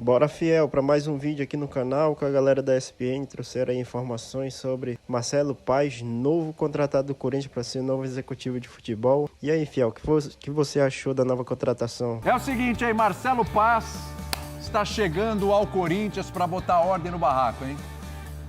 Bora, fiel, para mais um vídeo aqui no canal com a galera da ESPN. Trouxeram aí informações sobre Marcelo Paes, novo contratado do Corinthians para ser novo executivo de futebol. E aí, fiel, o que você achou da nova contratação? É o seguinte, aí, Marcelo Paes está chegando ao Corinthians para botar ordem no barraco, hein?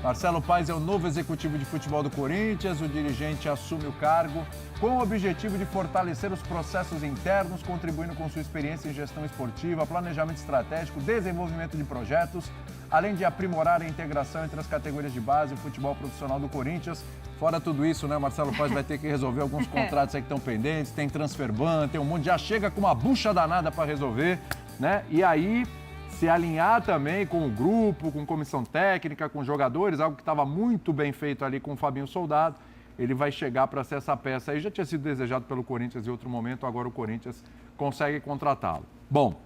Marcelo Paes é o novo executivo de futebol do Corinthians. O dirigente assume o cargo com o objetivo de fortalecer os processos internos, contribuindo com sua experiência em gestão esportiva, planejamento estratégico, desenvolvimento de projetos, além de aprimorar a integração entre as categorias de base e o futebol profissional do Corinthians. Fora tudo isso, né, Marcelo Paes vai ter que resolver alguns contratos aí que estão pendentes, tem transfer ban, tem um monte, já chega com uma bucha danada para resolver, né? E aí se alinhar também com o grupo, com comissão técnica, com jogadores, algo que estava muito bem feito ali com o Fabinho Soldado. Ele vai chegar para ser essa peça aí. Já tinha sido desejado pelo Corinthians em outro momento, agora o Corinthians consegue contratá-lo. Bom,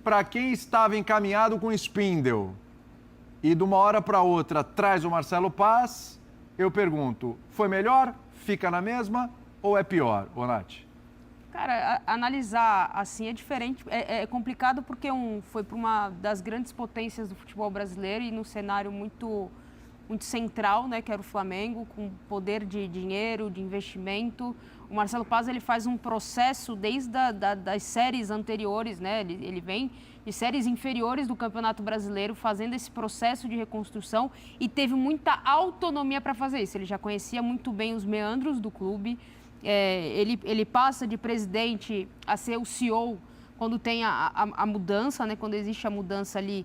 para quem estava encaminhado com o Spindle e de uma hora para outra traz o Marcelo Paes, eu pergunto, foi melhor? Fica na mesma ou é pior, Nath? Cara, analisar assim é diferente, é complicado porque foi para uma das grandes potências do futebol brasileiro e num cenário muito central, né, que era o Flamengo, com poder de dinheiro, de investimento. O Marcelo Paes, ele faz um processo desde das séries anteriores, né, ele vem de séries inferiores do Campeonato Brasileiro, fazendo esse processo de reconstrução e teve muita autonomia para fazer isso. Ele já conhecia muito bem os meandros do clube. Ele passa de presidente a ser o CEO quando tem a mudança, né? Quando existe a mudança ali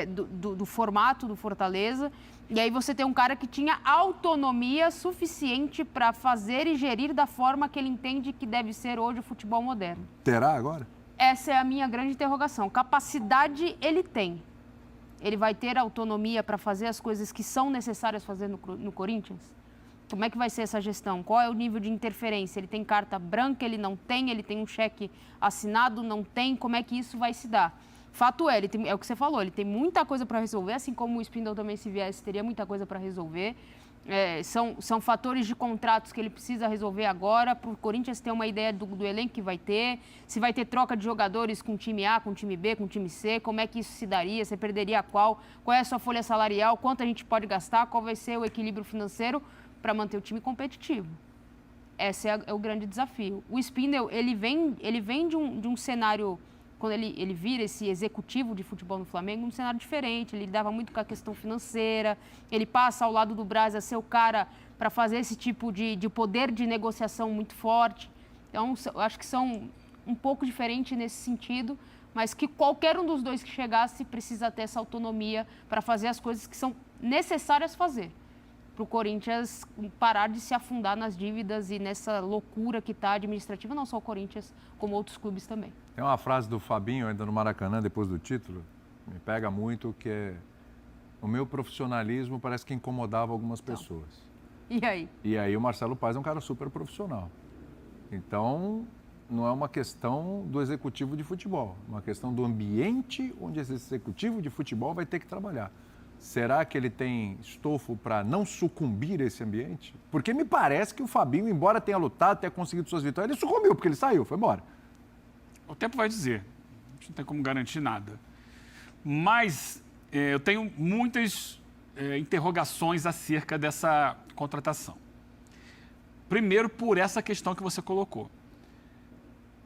do formato do Fortaleza. E aí você tem um cara que tinha autonomia suficiente para fazer e gerir da forma que ele entende que deve ser hoje o futebol moderno. Terá agora? Essa é a minha grande interrogação. Capacidade ele tem. Ele vai ter autonomia para fazer as coisas que são necessárias fazer no Corinthians? Como é que vai ser essa gestão? Qual é o nível de interferência? Ele tem carta branca, ele não tem, ele tem um cheque assinado, não tem, como é que isso vai se dar? Fato é, é o que você falou, ele tem muita coisa para resolver, assim como o Spindle também, se viesse, teria muita coisa para resolver. São fatores de contratos que ele precisa resolver agora, para o Corinthians ter uma ideia do elenco que vai ter, se vai ter troca de jogadores com time A, com time B, com time C, como é que isso se daria, você perderia qual é a sua folha salarial, quanto a gente pode gastar, qual vai ser o equilíbrio financeiro para manter o time competitivo. Esse é o grande desafio. O Spindle, ele vem de um cenário, quando ele vira esse executivo de futebol no Flamengo, um cenário diferente. Ele lidava muito com a questão financeira, ele passa ao lado do Braz a ser o cara para fazer esse tipo de poder de negociação muito forte. Então, eu acho que são um pouco diferentes nesse sentido, mas que qualquer um dos dois que chegasse precisa ter essa autonomia para fazer as coisas que são necessárias fazer, para o Corinthians parar de se afundar nas dívidas e nessa loucura que está administrativa, não só o Corinthians, como outros clubes também. Tem uma frase do Fabinho ainda no Maracanã, depois do título, me pega muito, que é: o meu profissionalismo parece que incomodava algumas pessoas. E aí? E aí o Marcelo Paes é um cara super profissional. Então, não é uma questão do executivo de futebol, é uma questão do ambiente onde esse executivo de futebol vai ter que trabalhar. Será que ele tem estofo para não sucumbir a esse ambiente? Porque me parece que o Fabinho, embora tenha lutado, tenha conseguido suas vitórias, ele sucumbiu, porque ele saiu, foi embora. O tempo vai dizer. A gente não tem como garantir nada. Mas eu tenho muitas interrogações acerca dessa contratação. Primeiro, por essa questão que você colocou.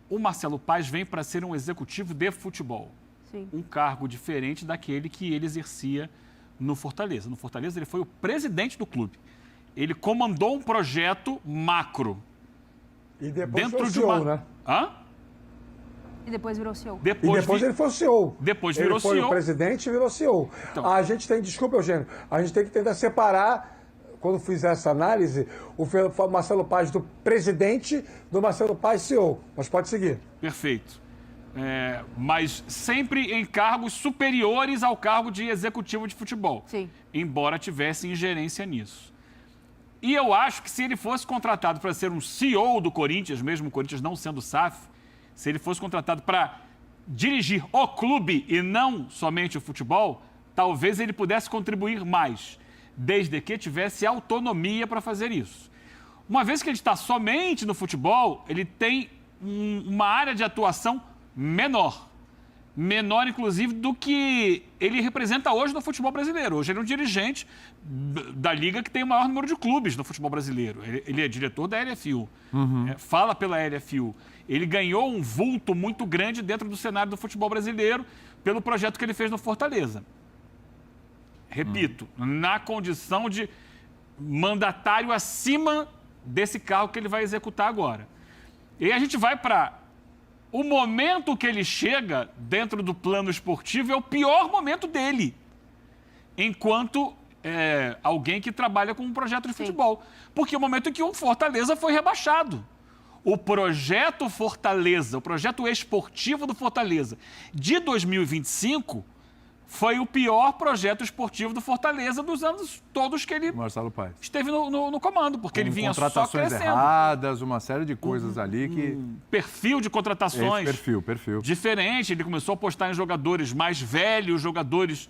O Marcelo Paes vem para ser um executivo de futebol. Sim. Um cargo diferente daquele que ele exercia no Fortaleza. No Fortaleza, ele foi o presidente do clube. Ele comandou um projeto macro. E depois foi o CEO, né? Hã? E depois virou CEO. Depois ele foi o CEO. Depois virou CEO. Ele foi o presidente e virou CEO. Então, a gente tem, desculpa, Eugênio, a gente tem que tentar separar, quando fizer essa análise, o Marcelo Paes do presidente do Marcelo Paes CEO. Mas pode seguir. Perfeito. Mas sempre em cargos superiores ao cargo de executivo de futebol. Sim. Embora tivesse ingerência nisso. E eu acho que se ele fosse contratado para ser um CEO do Corinthians, mesmo o Corinthians não sendo SAF, se ele fosse contratado para dirigir o clube e não somente o futebol, talvez ele pudesse contribuir mais, desde que tivesse autonomia para fazer isso. Uma vez que ele está somente no futebol, ele tem uma área de atuação menor. menor, inclusive, do que ele representa hoje no futebol brasileiro. Hoje ele é um dirigente da liga que tem o maior número de clubes no futebol brasileiro. Ele é diretor da LFU, fala pela LFU. Ele ganhou um vulto muito grande dentro do cenário do futebol brasileiro pelo projeto que ele fez no Fortaleza. Repito, na condição de mandatário acima desse cargo que ele vai executar agora. E aí a gente vai para o momento que ele chega dentro do plano esportivo, é o pior momento dele, enquanto alguém que trabalha com um projeto de futebol. Porque é o momento em que o Fortaleza foi rebaixado. O projeto Fortaleza, o projeto esportivo do Fortaleza de 2025 foi o pior projeto esportivo do Fortaleza dos anos todos que ele Marcelo Paes esteve no comando, porque ele vinha só crescendo. Contratações erradas, uma série de coisas ali que... Perfil de contratações perfil. diferente. Ele começou a apostar em jogadores mais velhos, jogadores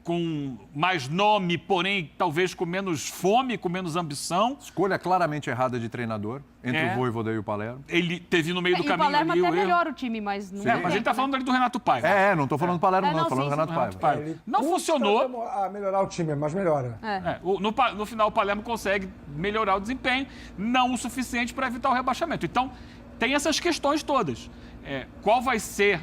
com mais nome, porém talvez com menos fome, com menos ambição. Escolha claramente errada de treinador, entre o Vojvoda e o Palermo. Ele teve no meio do E o caminho Palermo ali até o erro. melhora o time, mas não Mas ele tá falando ali do Renato Paiva. Não tô falando do Palermo, não, tô falando do Renato Paiva. Ele Não custa funcionou. a melhorar o time, mas melhora. No final, o Palermo consegue melhorar o desempenho, não o suficiente para evitar o rebaixamento. Então, tem essas questões todas. Qual vai ser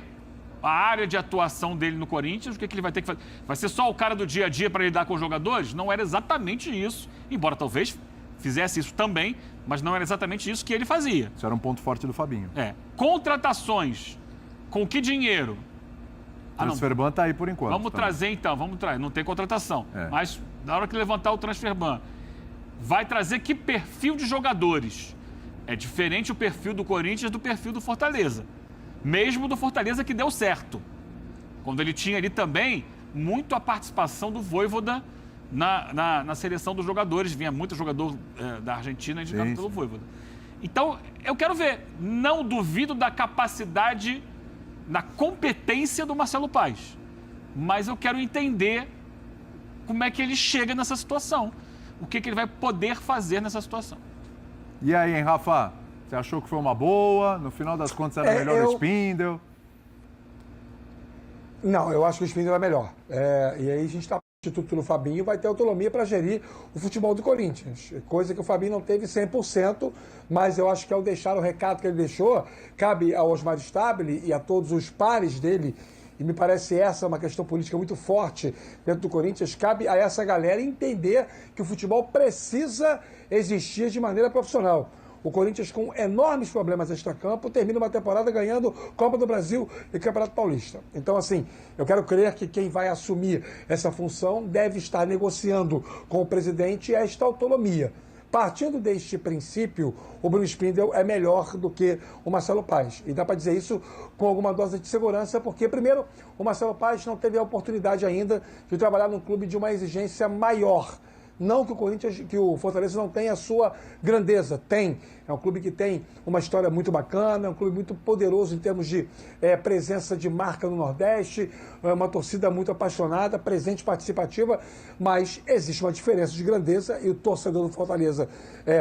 a área de atuação dele no Corinthians? O que ele vai ter que fazer? Vai ser só o cara do dia a dia para lidar com os jogadores? Não era exatamente isso, embora talvez fizesse isso também, mas não era exatamente isso que ele fazia. Isso era um ponto forte do Fabinho. Contratações. Com que dinheiro? Transferban tá aí por enquanto. Vamos trazer então, não tem contratação. Mas na hora que levantar o Transferban, vai trazer que perfil de jogadores? É diferente o perfil do Corinthians do perfil do Fortaleza. Mesmo do Fortaleza que deu certo. Quando ele tinha ali também muito a participação do Vojvoda na seleção dos jogadores. Vinha muito jogador da Argentina indicado pelo Vojvoda. Então, eu quero ver. Não duvido da capacidade, da competência do Marcelo Paes. Mas eu quero entender como é que ele chega nessa situação. O que ele vai poder fazer nessa situação. E aí, hein, Rafa? Você achou que foi uma boa? No final das contas era melhor o Spindel? Não, eu acho que o Spindel é melhor. E aí a gente está no Instituto do Fabinho, vai ter autonomia para gerir o futebol do Corinthians. Coisa que o Fabinho não teve 100%, mas eu acho que ao deixar o recado que ele deixou, cabe ao Osmar Stabile e a todos os pares dele, e me parece essa uma questão política muito forte dentro do Corinthians, cabe a essa galera entender que o futebol precisa existir de maneira profissional. O Corinthians, com enormes problemas extracampo, termina uma temporada ganhando Copa do Brasil e Campeonato Paulista. Então, assim, eu quero crer que quem vai assumir essa função deve estar negociando com o presidente esta autonomia. Partindo deste princípio, o Bruno Spindel é melhor do que o Marcelo Paes. E dá para dizer isso com alguma dose de segurança, porque, primeiro, o Marcelo Paes não teve a oportunidade ainda de trabalhar num clube de uma exigência maior. Não que o Fortaleza não tenha a sua grandeza, tem. É um clube que tem uma história muito bacana, é um clube muito poderoso em termos de presença de marca no Nordeste, é uma torcida muito apaixonada, presente, participativa, mas existe uma diferença de grandeza e o torcedor do Fortaleza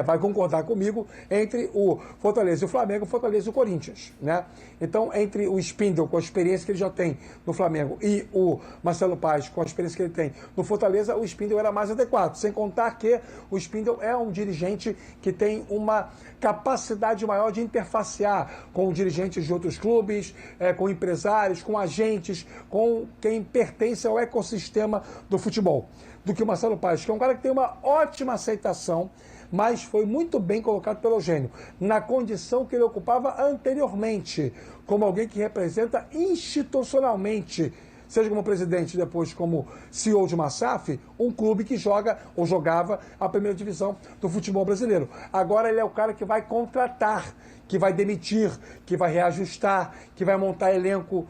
vai concordar comigo entre o Fortaleza e o Flamengo, o Fortaleza e o Corinthians, né? Então, entre o Spindel, com a experiência que ele já tem no Flamengo, e o Marcelo Paes, com a experiência que ele tem no Fortaleza, o Spindel era mais adequado. Sem contar que o Spindel é um dirigente que tem uma capacidade maior de interfacear com dirigentes de outros clubes, com empresários, com agentes, com quem pertence ao ecossistema do futebol, do que o Marcelo Paes, que é um cara que tem uma ótima aceitação, mas foi muito bem colocado pelo Eugênio, na condição que ele ocupava anteriormente, como alguém que representa institucionalmente, seja como presidente, depois como CEO de uma SAF, um clube que joga ou jogava a primeira divisão do futebol brasileiro. Agora ele é o cara que vai contratar, que vai demitir, que vai reajustar, que vai montar elenco.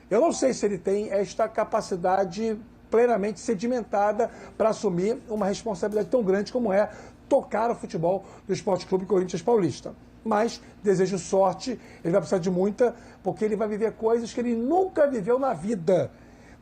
Eu não sei se ele tem esta capacidade plenamente sedimentada para assumir uma responsabilidade tão grande como é tocar o futebol do Esporte Clube Corinthians Paulista. Mas desejo sorte, ele vai precisar de muita, porque ele vai viver coisas que ele nunca viveu na vida.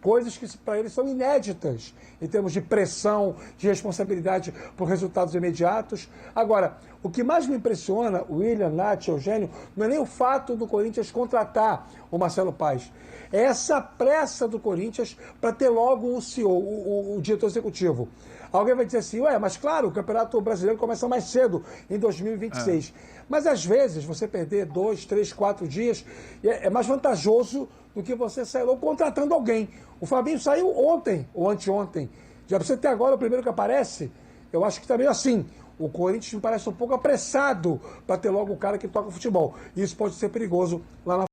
coisas que para eles são inéditas em termos de pressão, de responsabilidade por resultados imediatos. Agora, o que mais me impressiona, William, Nath, Eugênio, não é nem o fato do Corinthians contratar o Marcelo Paes, é essa pressa do Corinthians para ter logo o CEO, o diretor executivo. Alguém vai dizer assim, mas claro, o Campeonato Brasileiro começa mais cedo, em 2026. Mas às vezes você perder 2, 3, 4 dias é mais vantajoso do que você sair logo contratando alguém. O Fabinho saiu ontem ou anteontem. Já você ter agora o primeiro que aparece, eu acho que está meio assim. O Corinthians me parece um pouco apressado para ter logo o cara que toca futebol. E isso pode ser perigoso lá na